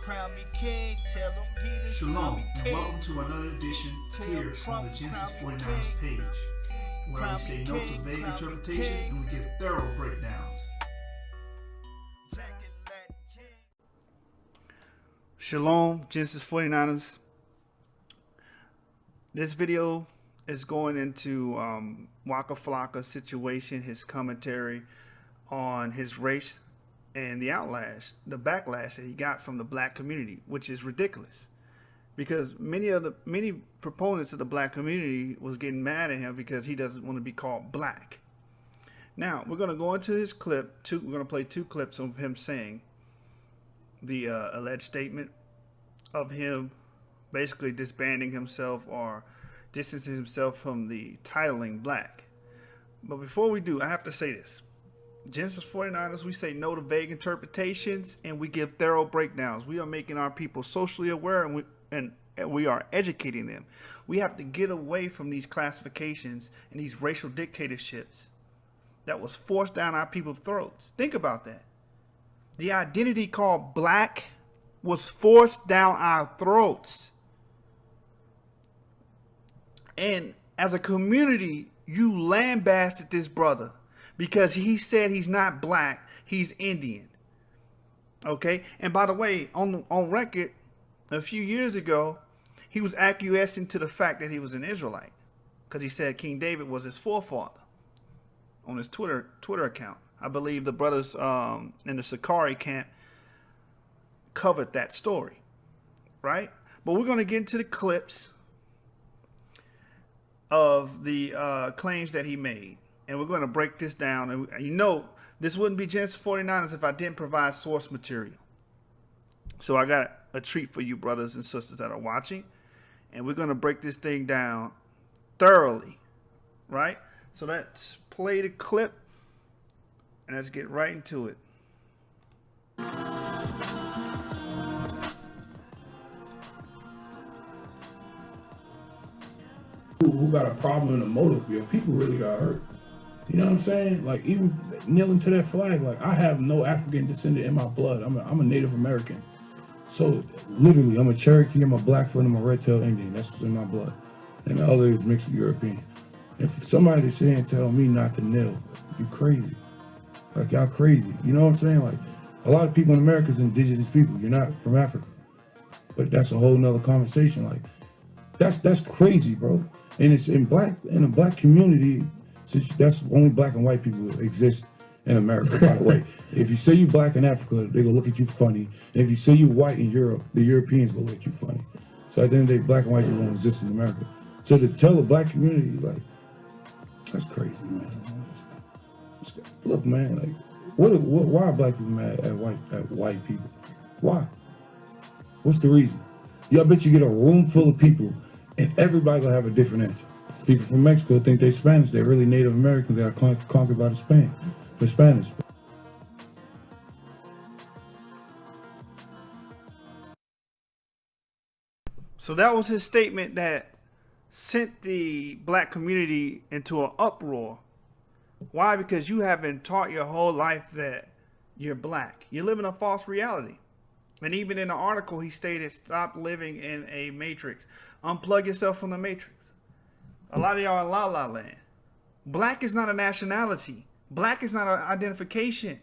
Shalom, and welcome to another edition here on the Genesis 49ers page, where we say no to vague interpretation and we give thorough breakdowns. Shalom, Genesis 49ers. This video is going into Waka Flocka's situation, his commentary on his race and the backlash that he got from the black community, which is ridiculous. Because many proponents of the black community was getting mad at him because he doesn't want to be called black. Now, we're going to go into his clip. We're going to play two clips of him saying the alleged statement of him basically disbanding himself or distancing himself from the titling black. But before we do, I have to say this. Genesis 49ers, we say no to vague interpretations and we give thorough breakdowns. We are making our people socially aware and we are educating them. We have to get away from these classifications and these racial dictatorships that was forced down our people's throats. Think about that. The identity called black was forced down our throats. And as a community, you lambasted this brother because he said he's not black, he's Indian. Okay? And by the way, on record, a few years ago, he was acquiescing to the fact that he was an Israelite because he said King David was his forefather on his Twitter account. I believe the brothers in the Sakari camp covered that story, right? But we're going to get into the clips of the claims that he made. And we're going to break this down. And you know, this wouldn't be Genesis 49ers if I didn't provide source material. So I got a treat for you brothers and sisters that are watching. And we're going to break this thing down thoroughly, right? So let's play the clip and let's get right into it. Who got a problem in the motive? Yo, people really got hurt. You know what I'm saying? Like, even kneeling to that flag, like, I have no African descendant in my blood. I'm a Native American. So, literally, I'm a Cherokee, I'm a Blackfoot, I'm a Red-tailed Indian. That's what's in my blood. And the other is mixed with European. If somebody say and tell me not to kneel, you crazy. Like, y'all crazy. You know what I'm saying? Like, a lot of people in America is indigenous people. You're not from Africa. But that's a whole nother conversation. Like, that's crazy, bro. And it's in the black community. That's only black and white people exist in America, by the way. If you say you black in Africa, they gonna look at you funny. And if you say you white in Europe, the Europeans gonna look at you funny. So at the end of the day, black and white people don't exist in America. So to tell the black community, like, that's crazy, man. Look, man, like, why are black people mad at white people? Why? What's the reason? I bet you get a room full of people and everybody gonna have a different answer. People from Mexico think they're Spanish. They're really Native Americans. They are conquered by the Spanish. So that was his statement that sent the black community into an uproar. Why? Because you have been taught your whole life that you're black. You're living a false reality. And even in the article, he stated, stop living in a matrix. Unplug yourself from the matrix. A lot of y'all in la la land. Black is not a nationality. Black is not an identification.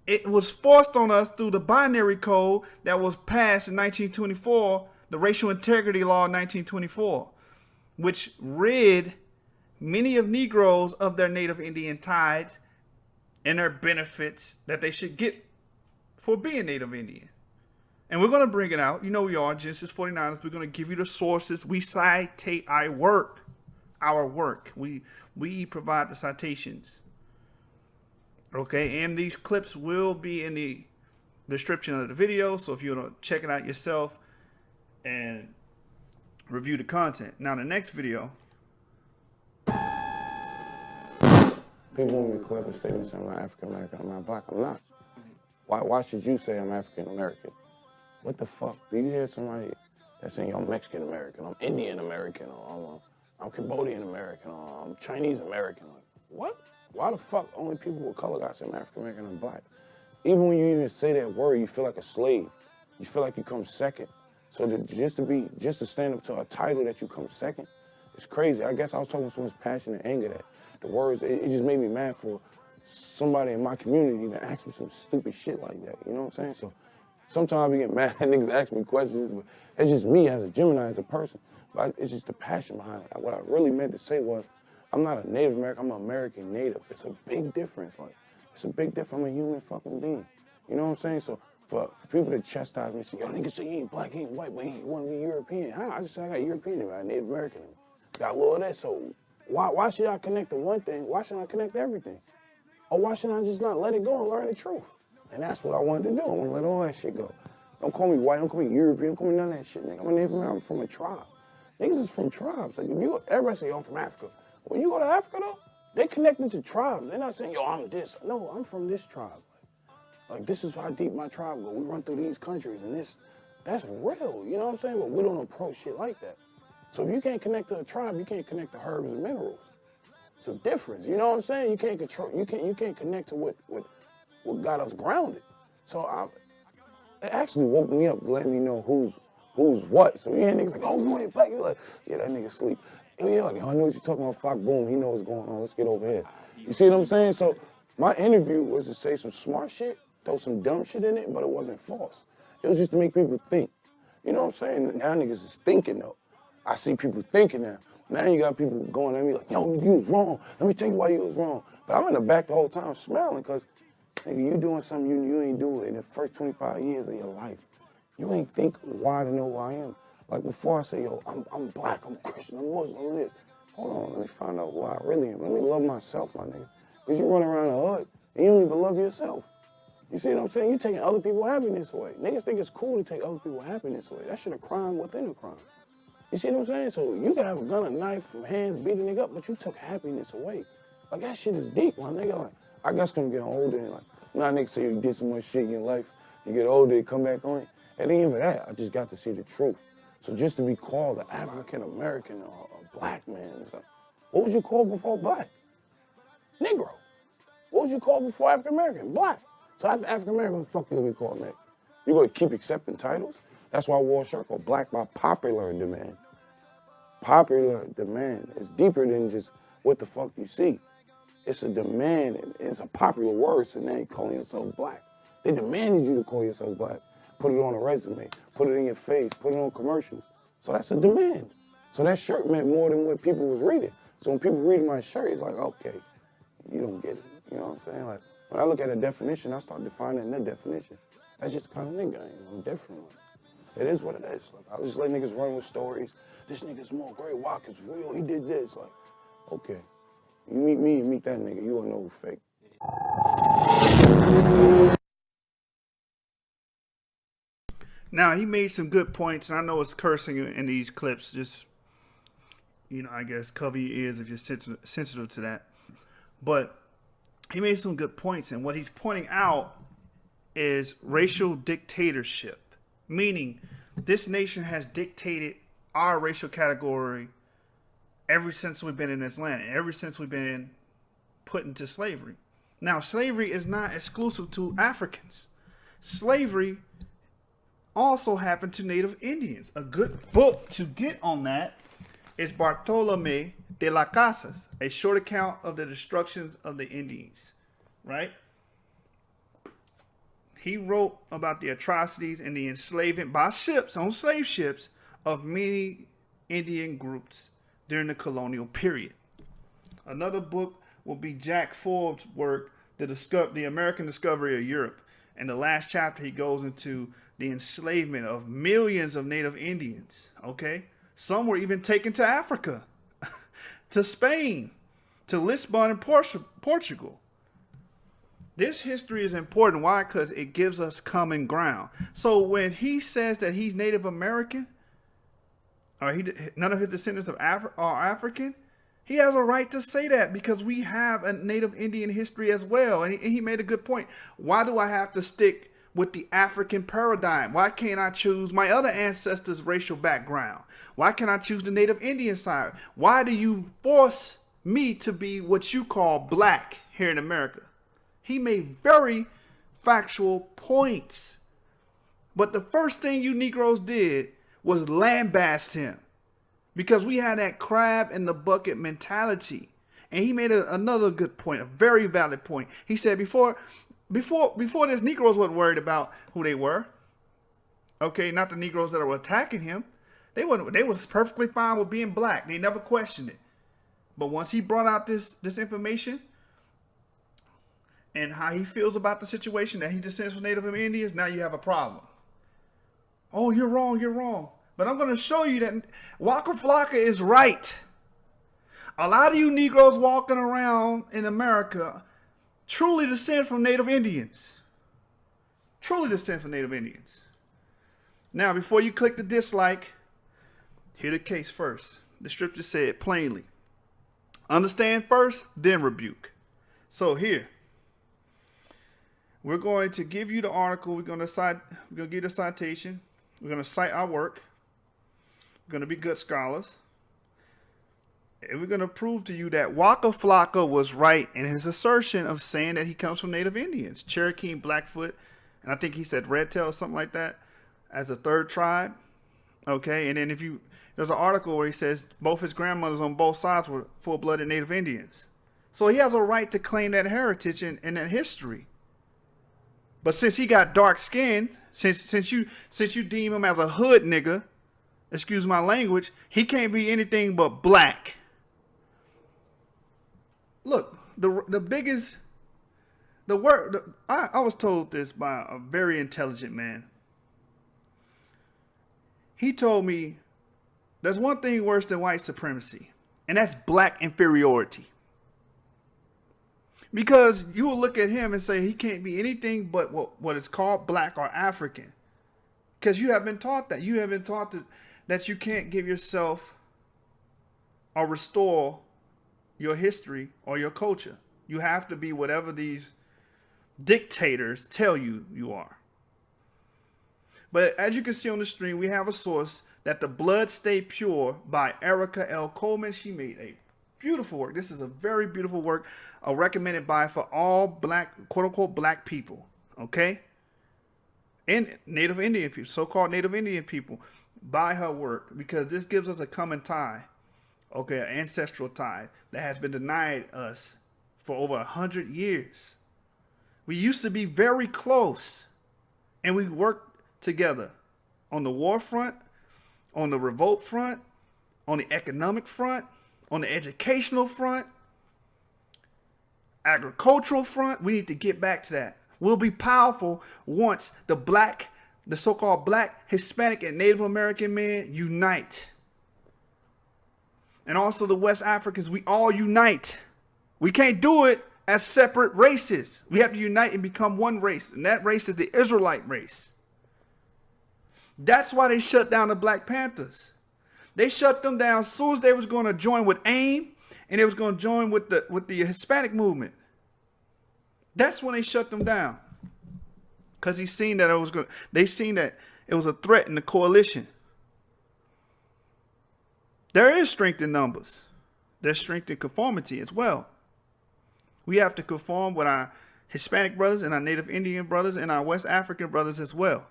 It was forced on us through the binary code that was passed in 1924, the Racial Integrity Law in 1924, which rid many of Negroes of their Native Indian tithes and their benefits that they should get for being Native Indian. And we're going to bring it out. You know we are, Genesis 49ers. We're going to give you the sources. We citate our work. We provide the citations. Okay, and these clips will be in the description of the video. So if you want to check it out yourself and review the content. Now the next video. People want me to clip a statement saying I'm African American, I'm not black. I'm not. Why should you say I'm African American? What the fuck? Do you hear somebody that's saying I'm Mexican American, I'm Indian American, or I'm Cambodian American, or I'm Chinese American? Like, what? Why the fuck only people with color got to say I'm African American and black? even when you even say that word, you feel like a slave. You feel like you come second. So just to stand up to a title that you come second, it's crazy. I guess I was talking with so much passion and anger that the words, it just made me mad for somebody in my community to ask me some stupid shit like that. You know what I'm saying? So sometimes I be getting mad at niggas ask me questions, but it's just me as a Gemini, as a person. But it's just the passion behind it. What I really meant to say was, I'm not a Native American, I'm an American Native. It's a big difference. Like, it's a big difference. I'm a human fucking being. You know what I'm saying? So for people to chastise me, say, yo, nigga say he ain't black, he ain't white, but he want to be European. How? I just said I got European, I got Native American. Got a little of that. So why should I connect to one thing? Why should I connect to everything? Or why should I just not let it go and learn the truth? And that's what I wanted to do. I want to let all that shit go. Don't call me white, don't call me European, don't call me none of that shit, nigga. I'm a Native American, I'm from a tribe. Niggas is from tribes. Like, if you, everybody say, yo, I'm from Africa. When you go to Africa, though, they connected to tribes. They're not saying, yo, I'm this. No, I'm from this tribe. Like, this is how deep my tribe go. We run through these countries, and that's real, you know what I'm saying? But we don't approach shit like that. So if you can't connect to a tribe, you can't connect to herbs and minerals. It's a difference, you know what I'm saying? You can't control, you can't connect to what got us grounded. So it actually woke me up, letting me know who's what. So yeah, niggas like, oh, you ain't black. You're like, yeah, that nigga sleep. Yeah, like, I know what you're talking about. Fuck, boom, he knows what's going on. Let's get over here. You see what I'm saying? So my interview was to say some smart shit, throw some dumb shit in it, but it wasn't false. It was just to make people think. You know what I'm saying? Now niggas is thinking though. I see people thinking now. Now you got people going at me like, yo, you was wrong. Let me tell you why you was wrong. But I'm in the back the whole time smiling because, nigga, you doing something you ain't do in the first 25 years of your life. You ain't think why to know who I am. Like before I say, yo, I'm black, I'm Christian, I'm Muslim, I'm this. Hold on, let me find out who I really am. Let me love myself, my nigga. Because you run around the hood and you don't even love yourself. You see what I'm saying? You taking other people's happiness away. Niggas think it's cool to take other people's happiness away. That shit a crime within a crime. You see what I'm saying? So you can have a gun, a knife, some hands, beat a nigga up, but you took happiness away. Like that shit is deep, my nigga. Like, I guess gonna get older and like, nah, niggas say you did so much shit in your life. You get older, you come back on it. It ain't even that. I just got to see the truth. So just to be called an African American or a black man, what was you called before black? Negro. What was you called before African American? Black. So after African American, what the fuck you gonna be called next? You gonna keep accepting titles? That's why I wore a shirt called Black by popular demand. Popular demand is deeper than just what the fuck you see. It's a demand, and it's a popular word, so now you're calling yourself black. They demanded you to call yourself black. Put it on a resume, put it in your face, put it on commercials. So that's a demand. So that shirt meant more than what people was reading. So when people read my shirt, it's like, okay, you don't get it. You know what I'm saying? Like, when I look at a definition, I start defining that definition. That's just the kind of nigga I am. I'm different. It is what it is. Like, I just let niggas run with stories. This nigga's more great. Waka's real. He did this. Like, okay. You meet me and meet that nigga, you will know who's fake. Now, he made some good points, and I know it's cursing in these clips. Just, I guess cover your ears if you're sensitive to that. But he made some good points, and what he's pointing out is racial dictatorship, meaning this nation has dictated our racial category ever since we've been in this land, ever since we've been put into slavery. Now, slavery is not exclusive to Africans. Slavery also happened to Native Indians. A good book to get on that is Bartolomé de las Casas, a short account of the destructions of the Indians, right? He wrote about the atrocities and the enslavement by ships, on slave ships, of many Indian groups during the colonial period. Another book will be Jack Forbes' work, The American Discovery of Europe. In the last chapter, he goes into the enslavement of millions of Native Indians, okay? Some were even taken to Africa, to Spain, to Lisbon and Portugal. This history is important. Why? Because it gives us common ground. So when he says that he's Native American, or none of his descendants are African, he has a right to say that because we have a Native Indian history as well. And he made a good point. Why do I have to stick with the African paradigm? Why can't I choose my other ancestors' racial background? Why can't I choose the Native Indian side? Why do you force me to be what you call black here in America? He made very factual points. But the first thing you Negroes did was lambast him because we had that crab in the bucket mentality. And he made another good point, a very valid point. He said before this, Negroes weren't worried about who they were. Okay, not the Negroes that were attacking him. They was perfectly fine with being black. They never questioned it. But once he brought out this information and how he feels about the situation, that he descends from Native Indians, now you have a problem. Oh, you're wrong, you're wrong. But I'm going to show you that Waka Flocka is right. A lot of you Negroes walking around in America truly descend from Native Indians. Truly descend from Native Indians. Now, before you click the dislike, hear the case first. The scripture said plainly, understand first, then rebuke. So here, we're going to give you the article. We're going to give you the citation. We're going to cite our work. We're going to be good scholars. And we're going to prove to you that Waka Flocka was right in his assertion of saying that he comes from Native Indians, Cherokee, Blackfoot, and I think he said Red Tail or something like that, as a third tribe. Okay, and then there's an article where he says both his grandmothers on both sides were full-blooded Native Indians. So he has a right to claim that heritage and that history. But since he got dark skin, since you deem him as a hood nigga, excuse my language, he can't be anything but black. Look, I was told this by a very intelligent man. He told me there's one thing worse than white supremacy, and that's black inferiority. Because you will look at him and say he can't be anything but what is called black or African. Because you have been taught that. You have been taught that you can't give yourself or restore your history or your culture. You have to be whatever these dictators tell you you are. But as you can see on the screen, we have a source that The Blood Stay Pure by Erica L. Coleman. She made a beautiful work. This is a very beautiful work, recommended for all black, quote unquote, black people. Okay? And Native Indian people, so-called Native Indian people, buy her work because this gives us a common tie. Okay, an ancestral tie that has been denied us for over 100 years. We used to be very close, and we worked together on the war front, on the revolt front, on the economic front, on the educational front, agricultural front. We need to get back to that. We'll be powerful once the so-called black, Hispanic, and Native American men unite. And also the West Africans, we all unite. We can't do it as separate races. We have to unite and become one race. And that race is the Israelite race. That's why they shut down the Black Panthers. They shut them down as soon as they was going to join with AIM and they was going to join with the Hispanic movement. That's when they shut them down. Because they seen that it was a threat in the coalition. There is strength in numbers. There's strength in conformity as well. We have to conform with our Hispanic brothers and our Native Indian brothers and our West African brothers as well.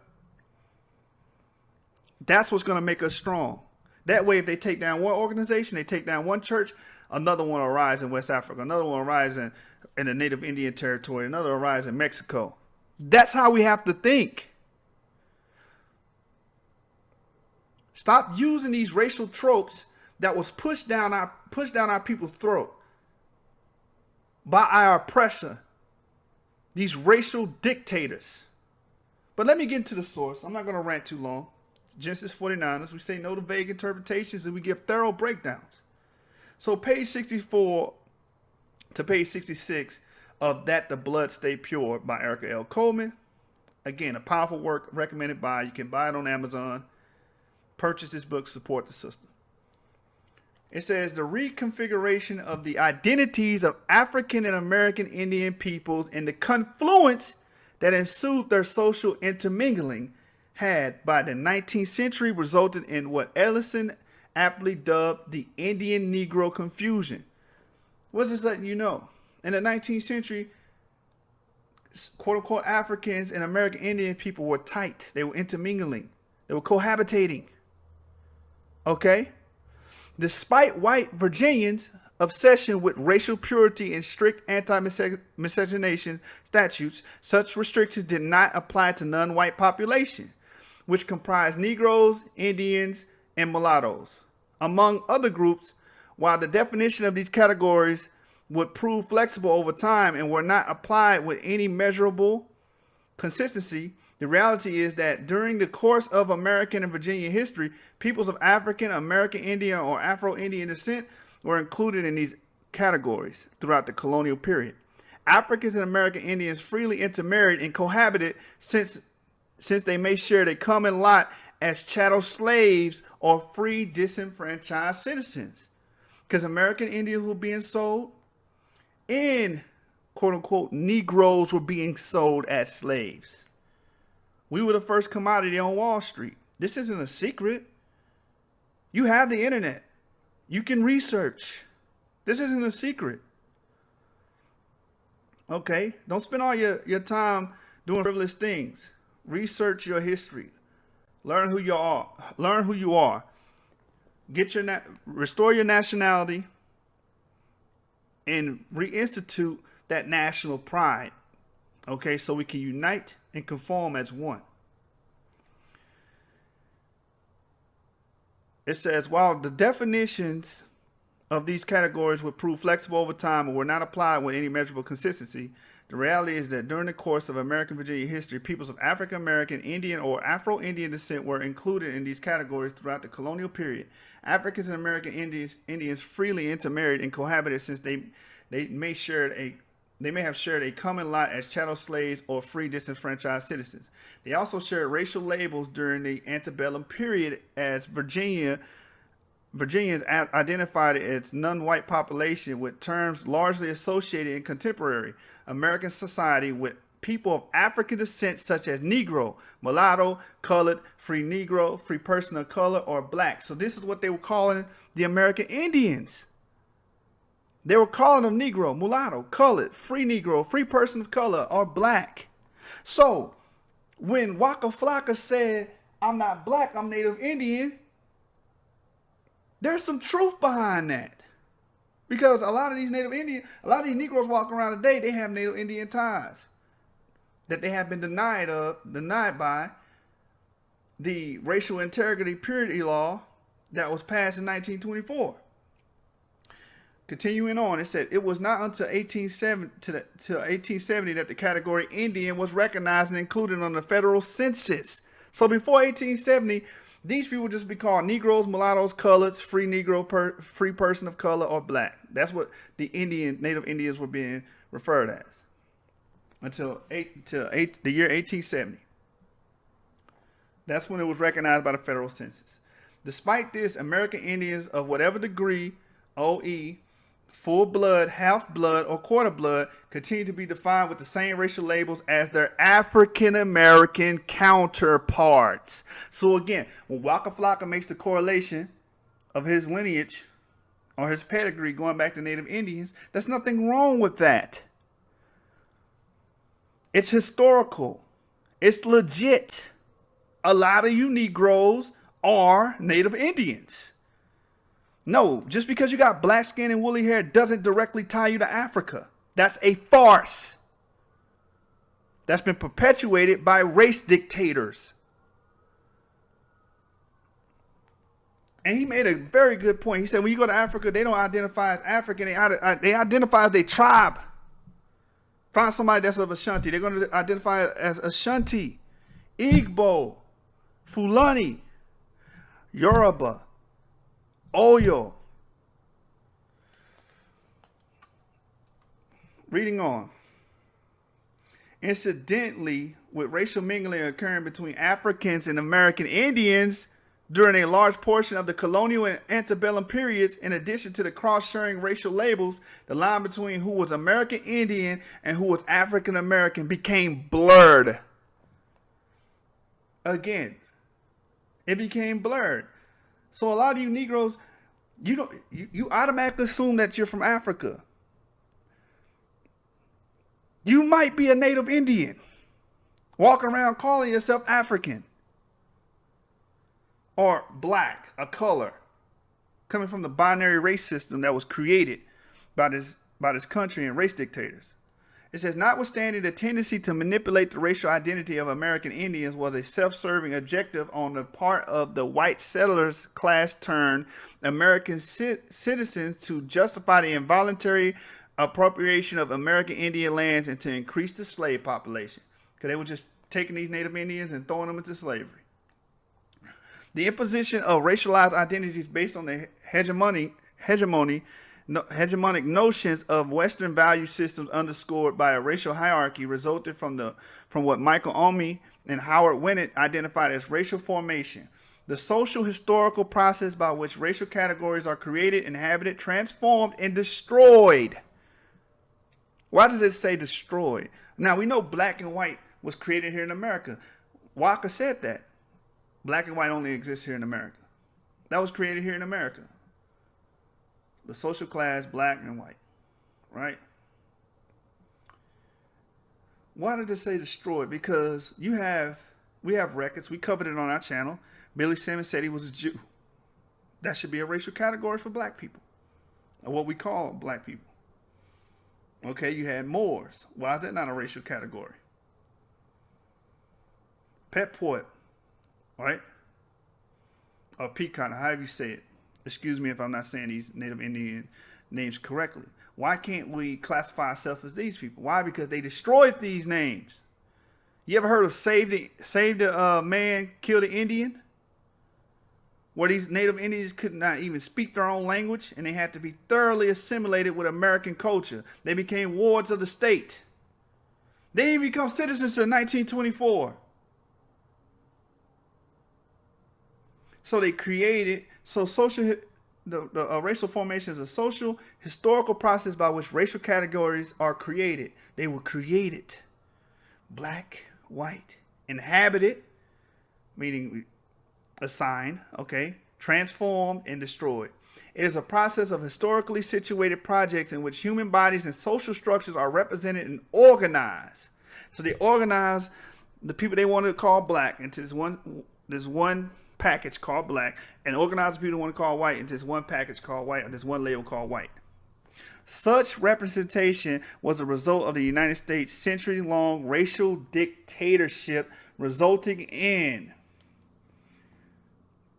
That's what's going to make us strong. That way, if they take down one organization, they take down one church, another one will rise in West Africa, another one will rise in the Native Indian territory, another will rise in Mexico. That's how we have to think. Stop using these racial tropes that was pushed down our people's throat by our oppressor, these racial dictators. But let me get into the source. I'm not going to rant too long. Genesis 49, as we say no to vague interpretations, and we give thorough breakdowns. So page 64 to page 66 of That the Blood Stay Pure by Erica L. Coleman. Again, a powerful work recommended by, you can buy it on Amazon. Purchase this book, support the system. It says the reconfiguration of the identities of African and American Indian peoples and the confluence that ensued their social intermingling had by the 19th century resulted in what Ellison aptly dubbed the Indian Negro confusion. What's this letting you know? In the 19th century, quote unquote Africans and American Indian people were tight. They were intermingling. They were cohabitating. Okay? Despite white Virginians' obsession with racial purity and strict anti-miscegenation statutes, such restrictions did not apply to non-white population, which comprised Negroes, Indians, and mulattoes, among other groups. While the definition of these categories would prove flexible over time and were not applied with any measurable consistency, the reality is that during the course of American and Virginia history, peoples of African, American Indian, or Afro-Indian descent were included in these categories throughout the colonial period. Africans and American Indians freely intermarried and cohabited since they may share a common lot as chattel slaves or free disenfranchised citizens. Because American Indians were being sold and quote unquote Negroes were being sold as slaves. We were the first commodity on Wall Street. This isn't a secret. You have the internet. You can research. This isn't a secret. Okay? Don't spend all your time doing frivolous things. Research your history. Learn who you are. Learn who you are. Restore your nationality and reinstitute that national pride. Okay, so we can unite and conform as one. It says, while the definitions of these categories would prove flexible over time and were not applied with any measurable consistency, the reality is that during the course of American Virginia history, peoples of African American, Indian, or Afro-Indian descent were included in these categories throughout the colonial period. Africans and American Indians freely intermarried and cohabited since they may have shared a common lot as chattel slaves or free disenfranchised citizens. They also shared racial labels during the antebellum period, as Virginians identified its non-white population with terms largely associated in contemporary American society with people of African descent such as Negro, mulatto, colored, free Negro, free person of color, or black. So this is what they were calling the American Indians. They were calling them Negro, mulatto, colored, free Negro, free person of color, or black. So when Waka Flocka said, I'm not black, I'm Native Indian, there's some truth behind that. Because a lot of these Negroes walking around today, they have Native Indian ties that they have been denied by the racial integrity purity law that was passed in 1924. Continuing on, it said it was not until 1870 that the category Indian was recognized and included on the federal census. So before 1870, these people just be called Negroes, mulattoes, coloreds, free Negro, free person of color, or black. That's what the Native Indians were being referred as until the year 1870. That's when it was recognized by the federal census. Despite this, American Indians of whatever degree, OE, full blood, half blood, or quarter blood, continue to be defined with the same racial labels as their African American counterparts. So again, when Waka Flocka makes the correlation of his lineage or his pedigree going back to Native Indians, there's nothing wrong with that. It's historical. It's legit. A lot of you Negroes are Native Indians. No, just because you got black skin and woolly hair doesn't directly tie you to Africa. That's a farce. That's been perpetuated by race dictators. And he made a very good point. He said, when you go to Africa, they don't identify as African. They identify as a tribe. Find somebody that's of Ashanti. They're going to identify as Ashanti, Igbo, Fulani, Yoruba, Oyo. Reading on. Incidentally, with racial mingling occurring between Africans and American Indians during a large portion of the colonial and antebellum periods, in addition to the cross-sharing racial labels, the line between who was American Indian and who was African American became blurred. Again, it became blurred. So a lot of you Negroes, you automatically assume that you're from Africa. You might be a native Indian, walking around calling yourself African or black, a color, coming from the binary race system that was created by this country and race dictators. It says, notwithstanding the tendency to manipulate the racial identity of American Indians was a self-serving objective on the part of the white settlers class turned American citizens to justify the involuntary appropriation of American Indian lands and to increase the slave population. Because they were just taking these Native Indians and throwing them into slavery. The imposition of racialized identities based on the hegemonic notions of Western value systems underscored by a racial hierarchy resulted from what Michael Omi and Howard Winnett identified as racial formation, the social historical process by which racial categories are created, inhabited, transformed, and destroyed. Why does it say destroyed? Now, we know black and white was created here in America. Waka said that. Black and white only exists here in America. That was created here in America. The social class, black and white, right? Why did it say destroyed? Because we have records. We covered it on our channel. Billy Simmons said he was a Jew. That should be a racial category for black people, or what we call black people. Okay, you had Moors. Why is that not a racial category? Pet poet, right? Or peacock, however you say it. Excuse me if I'm not saying these Native Indian names correctly. Why can't we classify ourselves as these people? Why? Because they destroyed these names. You ever heard of save the man, kill the Indian? Where these Native Indians could not even speak their own language and they had to be thoroughly assimilated with American culture. They became wards of the state. They didn't become citizens in 1924. So they created, racial formation is a social historical process by which racial categories are created. They were created. Black, white, inhabited, meaning assigned, okay, transformed and destroyed. It is a process of historically situated projects in which human bodies and social structures are represented and organized. So they organize the people they want to call black into this one package called black, and organize the people who want to call white into this one package called white, or this one label called white. Such representation was a result of the United States' century-long racial dictatorship, resulting in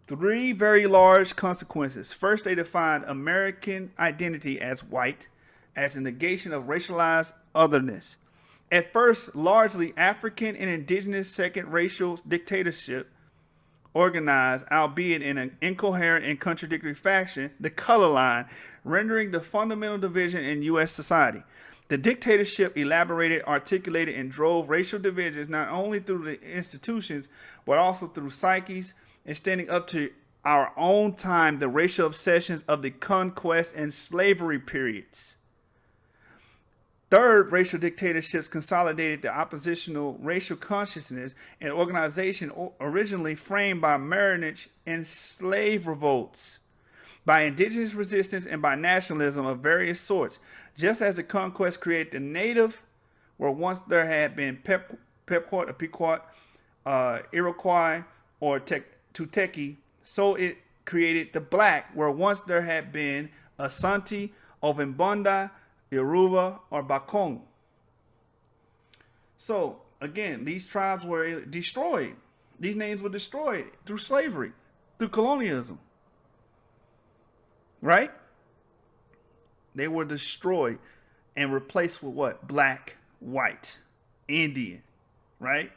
three very large consequences. First, they defined American identity as white, as a negation of racialized otherness. At first, largely African and indigenous second racial dictatorship, organized, albeit in an incoherent and contradictory fashion, the color line, rendering the fundamental division in U.S. society. The dictatorship elaborated, articulated, and drove racial divisions not only through the institutions, but also through psyches, extending up to our own time, the racial obsessions of the conquest and slavery periods. Third, racial dictatorships consolidated the oppositional racial consciousness and organization originally framed by marriage and slave revolts, by indigenous resistance, and by nationalism of various sorts. Just as the conquest created the native, where once there had been Pequot, Iroquois, or Tuteki, so it created the black, where once there had been Asante, Ovimbonda, Yoruba, or Bakong. So, again, these tribes were destroyed. These names were destroyed through slavery, through colonialism. Right? They were destroyed and replaced with what? Black, white, Indian. Right?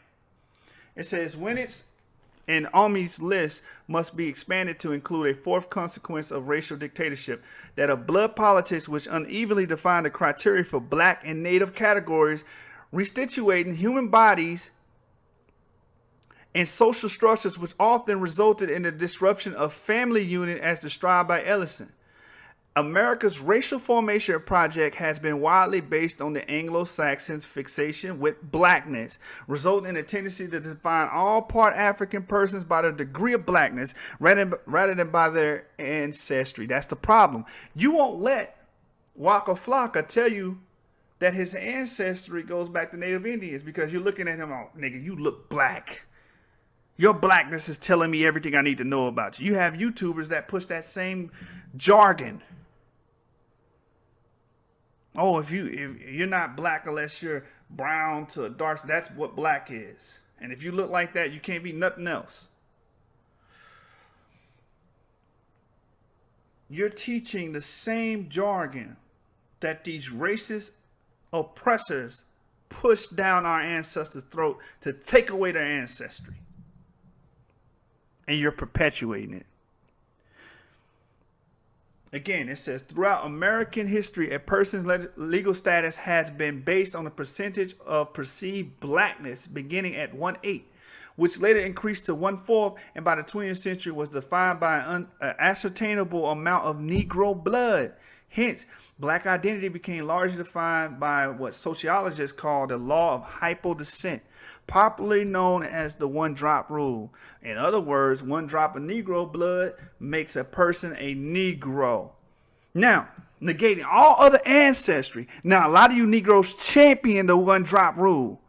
It says, when it's in Omi's list must be expanded to include a fourth consequence of racial dictatorship, that of blood politics which unevenly define the criteria for black and native categories, restituting human bodies and social structures, which often resulted in the disruption of family unit as described by Ellison. America's racial formation project has been widely based on the Anglo-Saxons' fixation with blackness, resulting in a tendency to define all part African persons by their degree of blackness rather than by their ancestry. That's the problem. You won't let Waka Flocka tell you that his ancestry goes back to Native Indians, because you're looking at him, oh, nigga, you look black. Your blackness is telling me everything I need to know about you. You have YouTubers that push that same jargon. Oh, if you're not black unless you're brown to dark, that's what black is. And if you look like that, you can't be nothing else. You're teaching the same jargon that these racist oppressors pushed down our ancestors' throat to take away their ancestry. And you're perpetuating it. Again, it says, throughout American history, a person's legal status has been based on the percentage of perceived blackness beginning at 1/8, which later increased to 1/4, and by the 20th century was defined by an ascertainable amount of Negro blood. Hence, black identity became largely defined by what sociologists call the law of HYPO-DESCENT, popularly known as the one-drop rule. In other words, one drop of Negro blood makes a person a Negro. Now, negating all other ancestry. Now, a lot of you Negroes champion the one-drop rule.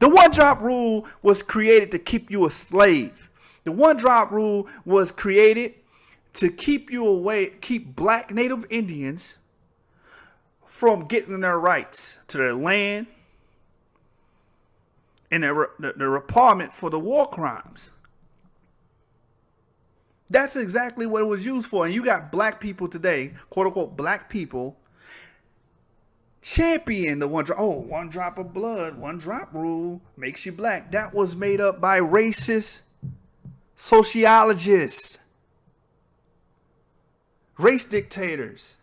The one-drop rule was created to keep you a slave. The one-drop rule was created to keep you away, keep black Native Indians from getting their rights to their land and their repartment for the war crimes. That's exactly what it was used for. And you got black people today, quote unquote black people, champion the one drop of blood, one drop rule makes you black. That was made up by racist sociologists, race dictators.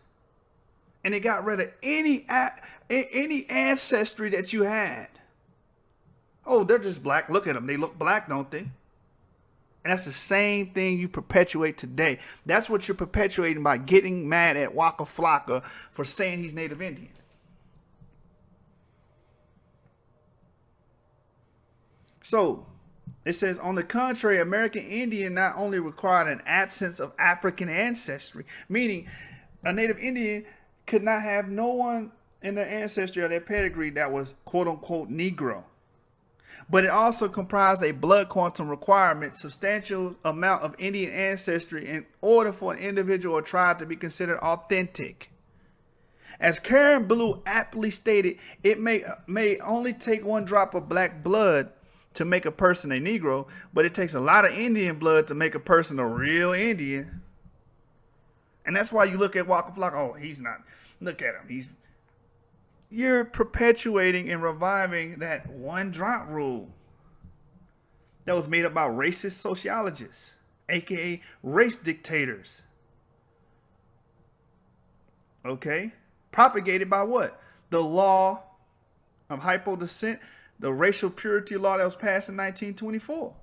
And they got rid of any ancestry that you had. Oh, they're just black. Look at them. They look black, don't they? And that's the same thing you perpetuate today. That's what you're perpetuating by getting mad at Waka Flocka for saying he's Native Indian. So, it says, on the contrary, American Indian not only required an absence of African ancestry, meaning a Native Indian could not have no one in their ancestry or their pedigree that was quote unquote Negro. But it also comprised a blood quantum requirement, substantial amount of Indian ancestry in order for an individual or tribe to be considered authentic. As Karen Blue aptly stated, it may only take one drop of black blood to make a person a Negro, but it takes a lot of Indian blood to make a person a real Indian. And that's why you look at Waka Flocka, oh, he's not. Look at him. You're perpetuating and reviving that one drop rule that was made up by racist sociologists, aka race dictators. Okay? Propagated by what? The law of HYPO-DESCENT, the racial purity law that was passed in 1924.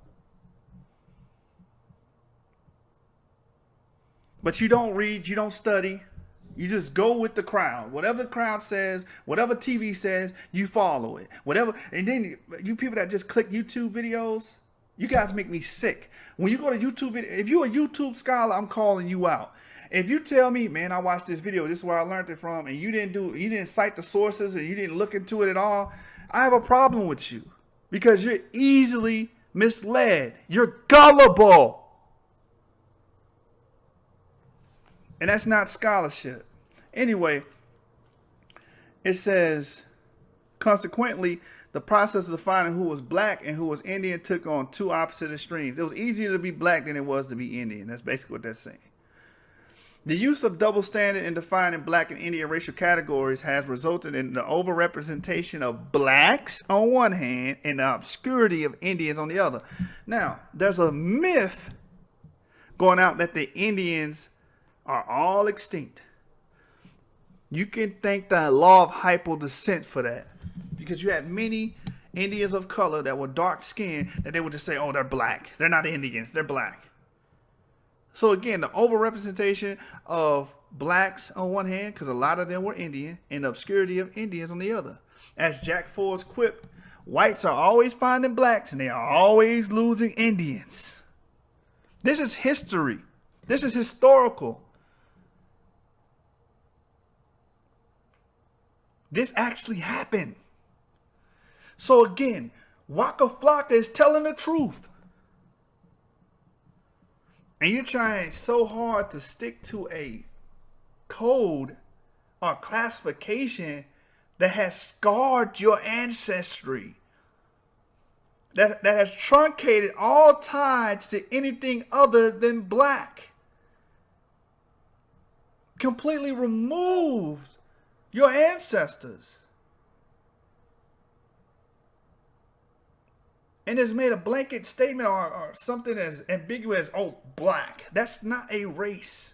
But you don't read, you don't study. You just go with the crowd. Whatever the crowd says, whatever TV says, you follow it. Whatever, and then you people that just click YouTube videos, you guys make me sick. When you go to YouTube video, if you're a YouTube scholar, I'm calling you out. If you tell me, man, I watched this video, this is where I learned it from, and you didn't cite the sources and you didn't look into it at all, I have a problem with you because you're easily misled. You're gullible. And that's not scholarship. Anyway, it says, consequently, the process of defining who was black and who was Indian took on two opposite extremes. It was easier to be black than it was to be Indian. That's basically what they're saying. The use of double standard in defining black and Indian racial categories has resulted in the overrepresentation of blacks on one hand and the obscurity of Indians on the other. Now, there's a myth going out that the Indians are all extinct. You can thank the law of HYPO-DESCENT for that, because you had many Indians of color that were dark skinned that they would just say, oh, they're black. They're not Indians, they're black. So again, the overrepresentation of blacks on one hand, because a lot of them were Indian, and the obscurity of Indians on the other. As Jack Ford's quipped, whites are always finding blacks and they are always losing Indians. This is history. This is historical. This actually happened. So again, Waka Flocka is telling the truth. And you're trying so hard to stick to a code or classification that has scarred your ancestry. That has truncated all ties to anything other than black. Completely removed your ancestors. And has made a blanket statement or something as ambiguous as, oh, black. That's not a race.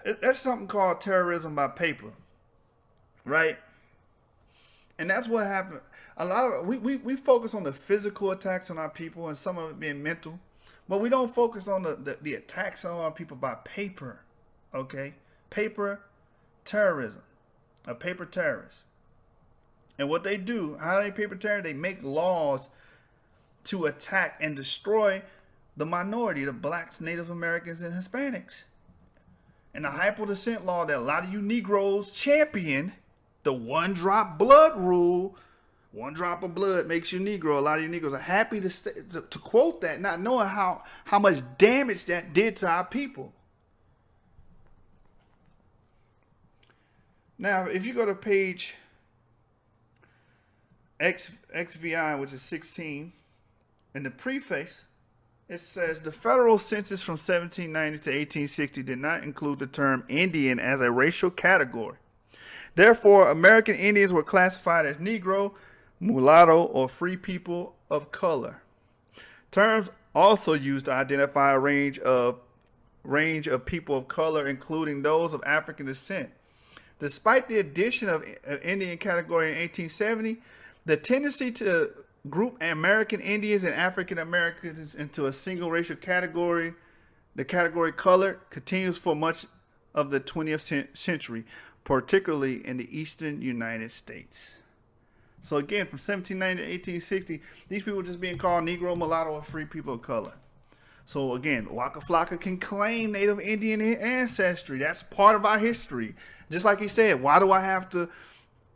There's something called terrorism by paper, right? And that's what happened. A lot of we focus on the physical attacks on our people and some of it being mental, but we don't focus on the attacks on our people by paper, okay? Paper terrorism, a paper terrorist. And what they do, how they paper terror, they make laws to attack and destroy the minority, the blacks, Native Americans, and Hispanics. And the HYPO-DESCENT law that a lot of you Negroes champion, the one-drop blood rule, one drop of blood makes you Negro. A lot of you Negroes are happy to quote that, not knowing how much damage that did to our people. Now, if you go to page XVI, which is 16, in the preface, it says the federal census from 1790 to 1860 did not include the term Indian as a racial category. Therefore, American Indians were classified as Negro, mulatto, or free people of color. Terms also used to identify a range of people of color, including those of African descent. Despite the addition of Indian category in 1870, the tendency to group American Indians and African Americans into a single racial category, the category color, continues for much of the 20th century, particularly in the eastern United States. So again, from 1790 to 1860, these people were just being called Negro, mulatto, or free people of color. So again, Waka Flocka can claim Native Indian ancestry. That's part of our history. Just like he said, why do I have to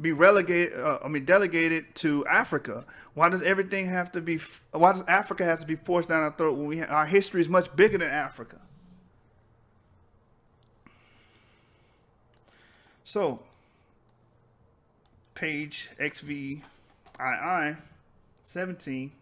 be delegated to Africa? Why does everything have to be? Why does Africa have to be forced down our throat when our history is much bigger than Africa? So, page XVI 17.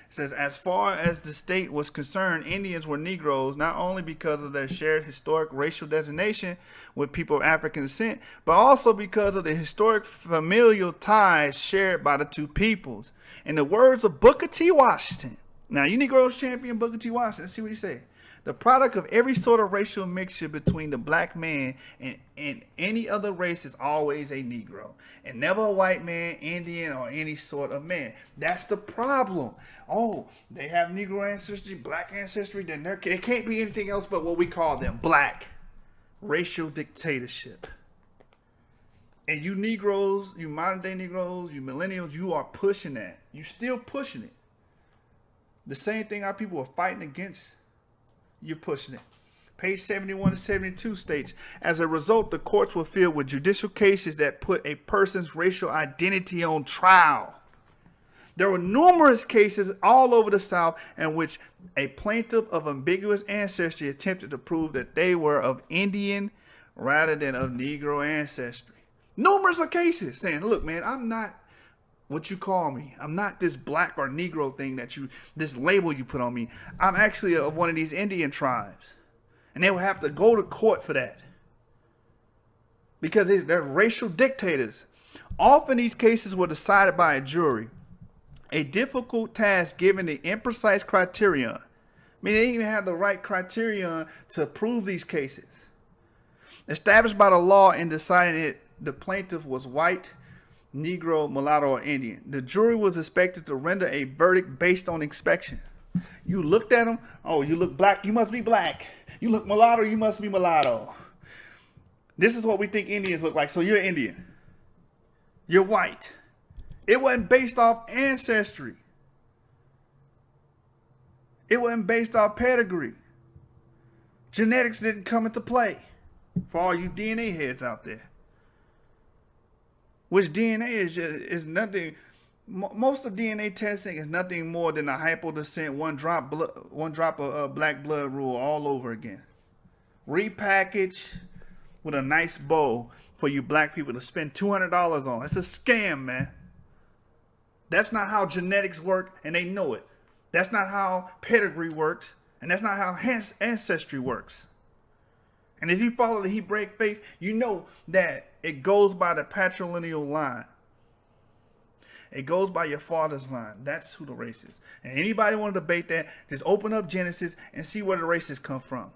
It says, as far as the state was concerned, Indians were Negroes not only because of their shared historic racial designation with people of African descent, but also because of the historic familial ties shared by the two peoples. In the words of Booker T. Washington, now you Negroes champion Booker T. Washington, let's see what he said. The product of every sort of racial mixture between the black man and any other race is always a Negro, and never a white man, Indian, or any sort of man. That's the problem. Oh, they have Negro ancestry, black ancestry, then it can't be anything else but what we call them, black. Racial dictatorship. And you Negroes, you modern day Negroes, you millennials, you are pushing that. You still pushing it. The same thing our people are fighting against. You're pushing it. Page 71 to 72 states, as a result, the courts were filled with judicial cases that put a person's racial identity on trial. There were numerous cases all over the South in which a plaintiff of ambiguous ancestry attempted to prove that they were of Indian rather than of Negro ancestry. Numerous of cases saying, look, man, I'm not what you call me. I'm not this black or Negro thing this label you put on me. I'm actually of one of these Indian tribes. And they will have to go to court for that. Because they're racial dictators. Often these cases were decided by a jury. A difficult task given the imprecise criterion. I mean, they didn't even have the right criterion to prove these cases. Established by the law in deciding it, the plaintiff was white, Negro, mulatto, or Indian. The jury was expected to render a verdict based on inspection. You looked at them, oh, you look black, you must be black. You look mulatto, you must be mulatto. This is what we think Indians look like, so you're Indian. You're white. It wasn't based off ancestry. It wasn't based off pedigree. Genetics didn't come into play for all you DNA heads out there. Which DNA is nothing. Most of DNA testing is nothing more than a HYPO-DESCENT one drop of black blood rule all over again. Repackaged with a nice bow for you black people to spend $200 on. It's a scam, man. That's not how genetics work, and they know it. That's not how pedigree works, and that's not how ancestry works. And if you follow the Hebraic faith, you know that it goes by the patrilineal line. It goes by your father's line. That's who the race is. And anybody want to debate that, just open up Genesis and see where the races come from.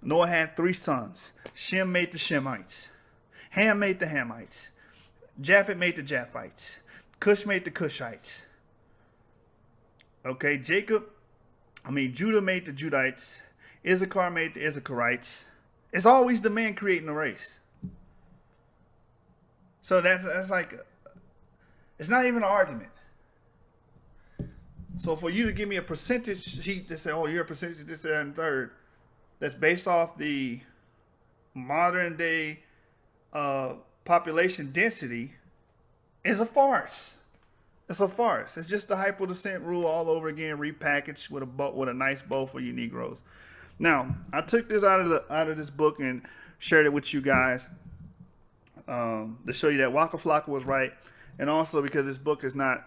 Noah had 3 sons. Shem made the Shemites. Ham made the Hamites. Japheth made the Japhites. Cush made the Cushites. Okay, Judah made the Judites. Issachar made the Issacharites. It's always the man creating the race. So that's like, it's not even an argument. So for you to give me a percentage sheet to say, oh, you're a percentage of this, that, and third, that's based off the modern day population density, is a farce. It's a farce. It's just the HYPO-DESCENT rule all over again, repackaged with a nice bow for you Negroes. Now, I took this out of this book and shared it with you guys to show you that Waka Flocka was right, and also because this book is not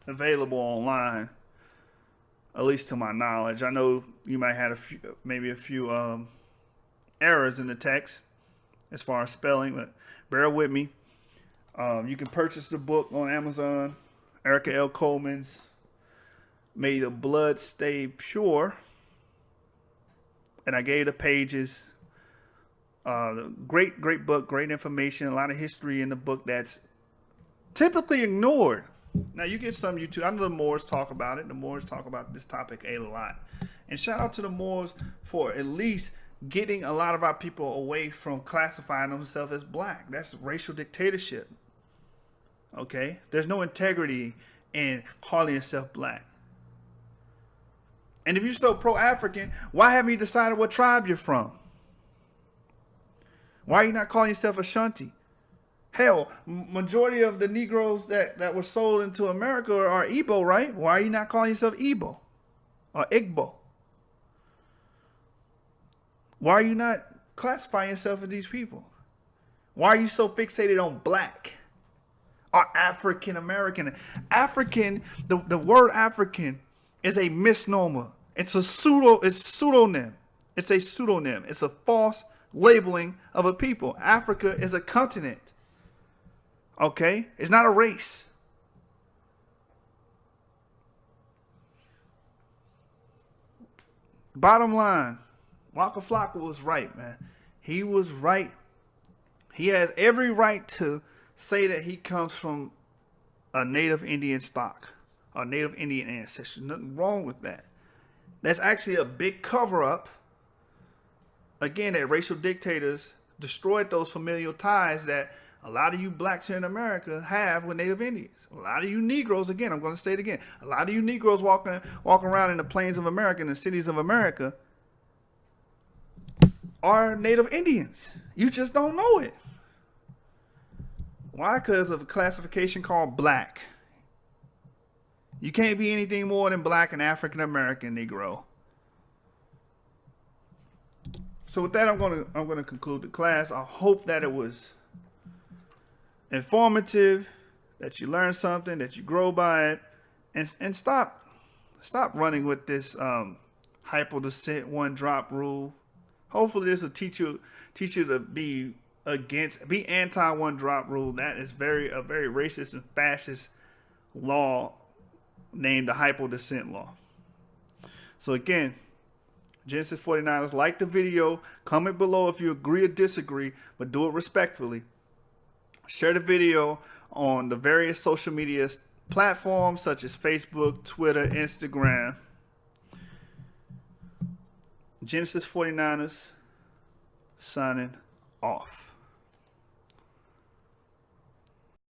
available online, at least to my knowledge. I know you might have maybe a few errors in the text as far as spelling, but bear with me. You can purchase the book on Amazon. Erica L. Coleman's May the Blood Stay Pure. And I gave the pages. Great book, great information, a lot of history in the book that's typically ignored. Now you get some YouTube. I know the Moors talk about it. The Moors talk about this topic a lot. And shout out to the Moors for at least getting a lot of our people away from classifying themselves as black. That's racial dictatorship. Okay? There's no integrity in calling yourself black. And if you're so pro-African, why haven't you decided what tribe you're from? Why are you not calling yourself Ashanti? Hell, majority of the Negroes that were sold into America are Igbo, right? Why are you not calling yourself Igbo or Igbo? Why are you not classifying yourself as these people? Why are you so fixated on black or African American? African, the word African is a misnomer. It's a pseudonym. It's a pseudonym. It's a false labeling of a people. Africa is a continent. Okay? It's not a race. Bottom line, Waka Flocka was right, man. He was right. He has every right to say that he comes from a native Indian stock, a native Indian ancestry. Nothing wrong with that. That's actually a big cover-up. Again, that racial dictators destroyed those familial ties that a lot of you blacks here in America have with Native Indians. A lot of you Negroes, again, I'm going to say it again. A lot of you Negroes walking around in the plains of America, in the cities of America, are Native Indians. You just don't know it. Why? Because of a classification called black. You can't be anything more than black and African American Negro. So with that, I'm going to conclude the class. I hope that it was informative, that you learned something, that you grow by it, and stop running with this HYPO-DESCENT one drop rule. Hopefully this will teach you to be anti one drop rule. That is a very racist and fascist law named the HYPO-DESCENT law. So again, Genesis 49ers, like the video, comment below if you agree or disagree, but do it respectfully. Share the video on the various social media platforms such as Facebook, Twitter, Instagram. Genesis 49ers signing off.